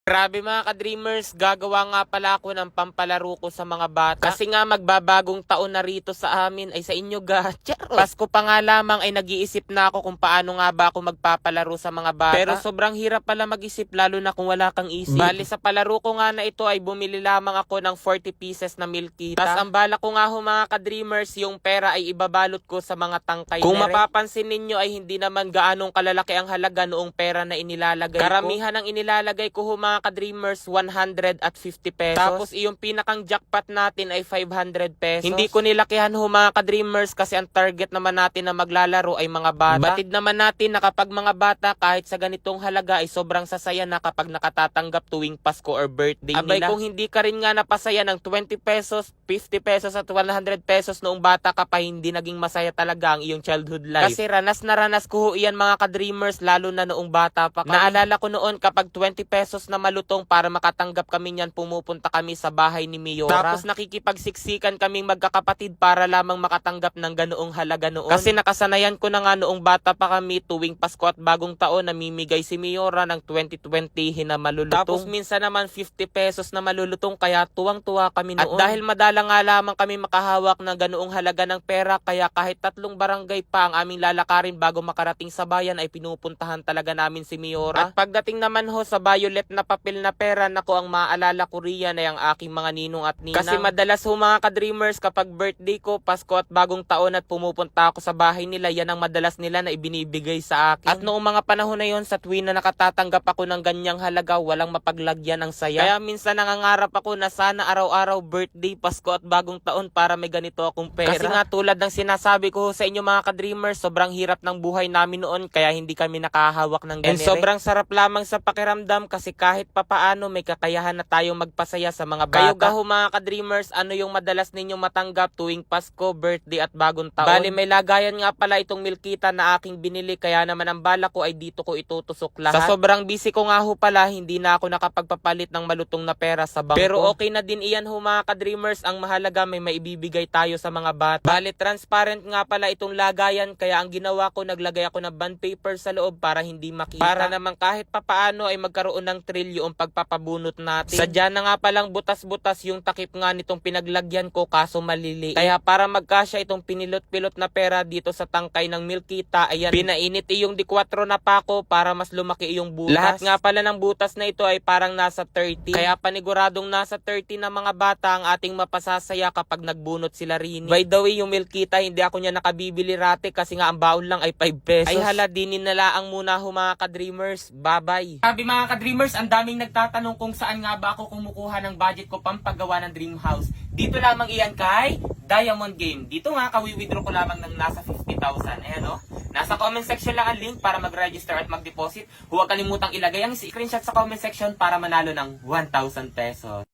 Grabe mga ka-dreamers, gagawa nga pala ako ng pampalaro ko sa mga bata. Kasi nga magbabagong taon na rito sa amin ay sa inyo ga. Charot. Pasko pa nga lamang ay nag-iisip na ako kung paano nga ba ako magpapalaro sa mga bata. Pero sobrang hirap pala mag-isip lalo na kung wala kang isip. Bali sa palaro ko nga na ito ay bumili lamang ako ng 40 pieces na milk kita. Tas ang bala ko nga ho mga ka-dreamers, yung pera ay ibabalot ko sa mga tangkay. Kung mapapansin ninyo ay hindi naman gaanong kalalaki ang halaga noong pera na inilalagay ko. Karamihan ng inilalagay ko ho mga ka-dreamers 150 pesos. Tapos yung pinakang jackpot natin ay 500 pesos. Hindi ko nilakihan ho mga ka-dreamers kasi ang target naman natin na maglalaro ay mga bata. Batid naman natin na kapag mga bata kahit sa ganitong halaga ay sobrang sasaya na kapag nakatatanggap tuwing Pasko or birthday nila. Abay kung hindi ka rin nga napasaya ng 20 pesos, 50 pesos at 100 pesos noong bata ka pa, hindi naging masaya talaga ang iyong childhood life. Kasi ranas na ranas ko ho iyan mga ka-dreamers lalo na noong bata pa kami. Naalala ko noon kapag 20 pesos na malutong para makatanggap kami niyan, pumupunta kami sa bahay ni Miora. Tapos nakikipagsiksikan kaming magkakapatid para lamang makatanggap ng ganoong halaga noon. Kasi nakasanayan ko na nga noong bata pa kami tuwing Pasko at Bagong Taon namimigay si Miora ng 20 na malulutong. Tapos minsan naman 50 pesos na malulutong kaya tuwang-tuwa kami noon. At dahil madala nga lamang kami makahawak ng ganoong halaga ng pera kaya kahit 3 barangay pa ang aming lalakarin bago makarating sa bayan ay pinupuntahan talaga namin si Miora. At pagdating naman ho sa violet na papel na pera, nako ang maalala ko riyan ay ang aking mga ninong at ninang. Kasi madalas ho mga ka-dreamers kapag birthday ko, Pasko at Bagong Taon at pumupunta ako sa bahay nila, yan ang madalas nila na ibinibigay sa akin. At noong mga panahon na yon, sa tuwing na nakatatanggap ako ng ganyang halaga, walang mapaglagyan ng saya. Kaya minsan nangangarap ako na sana araw-araw birthday, Pasko at Bagong Taon para may ganito akong pera. Kasi nga tulad ng sinasabi ko sa inyo mga ka-dreamers, sobrang hirap ng buhay namin noon kaya hindi kami nakahawak ng ganire. And sobrang sarap lamang sa pakiramdam kasi kahit papaano may kakayahan na tayong magpasaya sa mga bata. Kayo gaho mga ka-dreamers, ano yung madalas ninyong matanggap tuwing Pasko, birthday at Bagong Taon? Bali may lagayan nga pala itong milkita na aking binili kaya naman ang bala ko ay dito ko itutusok lahat. Sa sobrang busy ko nga ho pala, hindi na ako nakapagpapalit ng malutong na pera sa bangko. Pero okay na din iyan ho mga ka-dreamers, ang mahalaga may maibibigay tayo sa mga bata. Bali transparent nga pala itong lagayan kaya ang ginawa ko, naglagay ako ng bond paper sa loob para hindi makita. Para naman kahit papaano ay magkaroon ng thrill yung pagpapabunot natin. Sadya na nga palang butas-butas yung takip nga nitong pinaglagyan ko kaso malili. Kaya para magkasya itong pinilot-pilot na pera dito sa tangkay ng milkita, ayan, pinainit yung D4 na pako para mas lumaki yung butas. Lahat nga pala ng butas na ito ay parang nasa 30. Kaya paniguradong nasa 30 na mga bata ang ating mapasasaya kapag nagbunot sila rin. By the way, yung milkita hindi ako niya nakabibili rate kasi nga ang baon lang ay 5 pesos. Ay hala, dinin na laang muna ho mga ka-dreamers. Bye-bye. Sabi mga ka-dreamers, ang daming nagtatanong kung saan nga ba ako kumukuha ng budget ko pampagawa ng dream house. Dito lamang iyan kay Diamond Game. Dito nga kawi-withdraw ko lamang ng nasa 50,000. Ayan o. Nasa comment section lang ang link para mag-register at mag-deposit. Huwag kalimutang ilagay ang screenshot sa comment section para manalo ng 1,000 pesos.